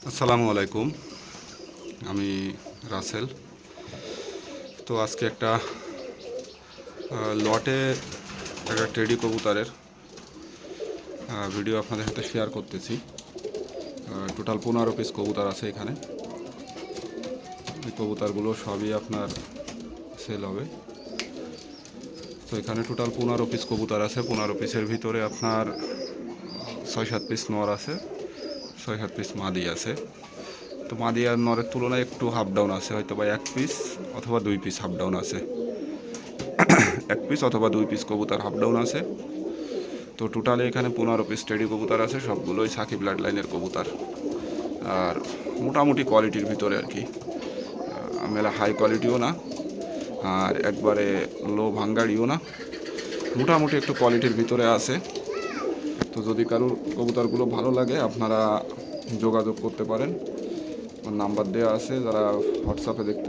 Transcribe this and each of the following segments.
আসসালামু আলাইকুম। আমি রাসেল। তো আজকে একটা লটে একটা টেডি কবুতরের ভিডিও আপনাদের সাথে শেয়ার করতেছি। টোটাল 15 পিস কবুতর আছে এখানে। এই কবুতরগুলো সবই আপনার সেল হবে। তো এখানে টোটাল 15 পিস কবুতর আছে। 15 পিসের ভিতরে আপনার 6-7 পিস নর আছে, 6-7 পিস মাদি আছে। তো মাদি আর নরের তুলনায় একটু হাফ ডাউন আছে, হয়তো বা 1 পিস অথবা 2 পিস হাফ ডাউন আছে। 1 পিস অথবা 2 পিস কবুতর হাফ ডাউন আছে। তো টোটালে এখানে 15 পিস টেডি কবুতর আছে, সবগুলোই সাকিব ব্লাড লাইনের কবুতর। আর মোটামুটি কোয়ালিটির ভিতরে আর কি, মেলা হাই কোয়ালিটিও না আর একবারে লো ভাঙ্গাড়িও না, মোটামুটি একটু কোয়ালিটির ভিতরে আছে। তো যদি কারোর কবুতরগুলো ভালো লাগে আপনারা যোগাযোগ করতে পারেন। নাম্বার দেওয়া আছে, যারা হোয়াটসঅ্যাপে দেখতে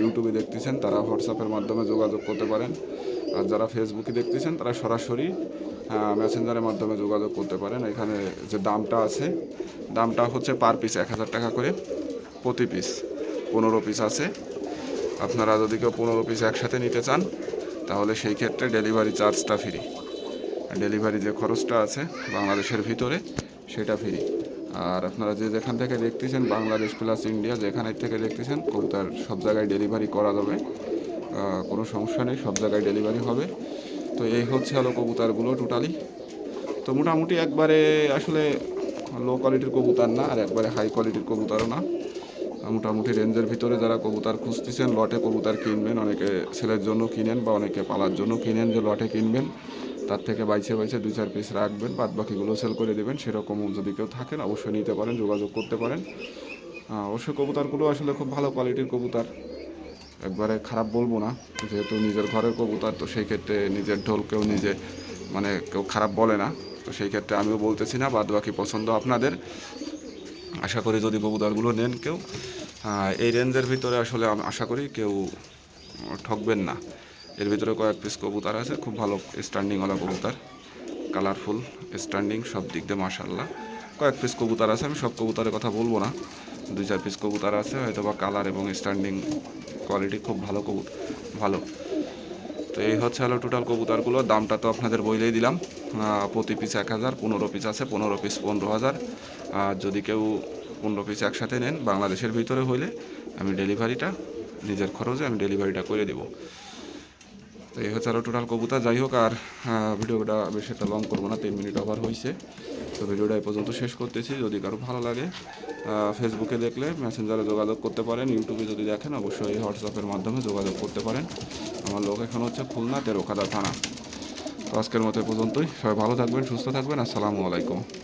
ইউটিউবে দেখতেছেন তারা হোয়াটসঅ্যাপের মাধ্যমে যোগাযোগ করতে পারেন। আর যারা ফেসবুকে দেখতেছেন তারা সরাসরি মেসেঞ্জারের মাধ্যমে যোগাযোগ করতে পারেন। এখানে যে দামটা আছে, দামটা হচ্ছে পার পিস 1000 টাকা করে প্রতি পিস। 15 পিস আছে। আপনারা যদি কেউ 15 পিস একসাথে নিতে চান তাহলে সেই ক্ষেত্রে ডেলিভারি চার্জটা ফ্রি। ডেলিভারি যে খরচটা আছে বাংলাদেশের ভিতরে সেটা ফ্রি। আর আপনারা যে যেখান থেকে দেখতেছেন, বাংলাদেশ প্লাস ইন্ডিয়া যেখানে থেকে দেখতেছেন, কবুতর সব জায়গায় ডেলিভারি করা যাবে, কোনো সমস্যা নেই, সব জায়গায় ডেলিভারি হবে। তো এই হচ্ছে হলো কবুতরগুলো টোটালি। তো মোটামুটি একবারে আসলে লো কোয়ালিটির কবুতর না আর একবারে হাই কোয়ালিটির কবুতরও না, মোটামুটি রেঞ্জের ভিতরে যারা কবুতর খুঁজতেছেন, লটে কবুতর কিনবেন, অনেকে ছেলের জন্য কিনেন বা অনেকে পালার জন্য কিনেন, যে লটে কিনবেন তার থেকে বাইছে 2-4 পিস রাখবেন, বাদ বাকিগুলো সেল করে দেবেন, সেরকম যদি কেউ থাকেন অবশ্যই নিতে পারেন, যোগাযোগ করতে পারেন। অবশ্যই কবুতরগুলো আসলে খুব ভালো কোয়ালিটির কবুতর, একবারে খারাপ বলবো না, যেহেতু নিজের ঘরের কবুতর, তো সেই ক্ষেত্রে নিজের ঢোল কেউ নিজে মানে কেউ খারাপ বলে না। তো সেই ক্ষেত্রে আমিও বলতেছি না, বাদ বাকি পছন্দ আপনাদের। আশা করি যদি কবুতরগুলো নেন কেউ এই রেঞ্জের ভিতরে, আসলে আমি আশা করি কেউ ঠকবেন না। এর ভিতরে কয়েক পিস কবুতর আছে, খুব ভালো স্ট্যান্ডিংওয়ালা কবুতর, কালারফুল স্ট্যান্ডিং, সব দিক দিয়ে মাশাআল্লাহ। কয়েক পিস কবুতর আছে, আমি সব কবুতরের কথা বলবো না, 2-4 পিস কবুতর আছে, হয়তো বা কালার এবং স্ট্যান্ডিং কোয়ালিটি খুব ভালো ভালো। তো এই হচ্ছে হলো টোটাল কবুতরগুলো। দামটা তো আপনাদের বইলেই দিলাম, প্রতি পিস 1000, 15 পিস আছে, 15 পিস 15,000। আর যদি কেউ 15 পিস একসাথে নেন বাংলাদেশের ভিতরে হইলে আমি ডেলিভারিটা নিজের খরচে আমি ডেলিভারিটা করে দেবো। তো এই হচ্ছে আরও টোটাল কবুতর। যাই হোক, আর ভিডিওটা বেশি একটা লং করবো না, 3 মিনিট ওভার হয়েছে। তো ভিডিওটা এই পর্যন্ত শেষ করতেছি। যদি কারো ভালো লাগে ফেসবুকে দেখলে মেসেঞ্জারে যোগাযোগ করতে পারেন, ইউটিউবে যদি দেখেন অবশ্যই হোয়াটসঅ্যাপের মাধ্যমে যোগাযোগ করতে পারেন। আমার লোকেশন হচ্ছে খুলনা তেরোখাদা থানা। তো আজকের মতো পর্যন্তই, সবাই ভালো থাকবেন, সুস্থ থাকবেন। আসসালামু আলাইকুম।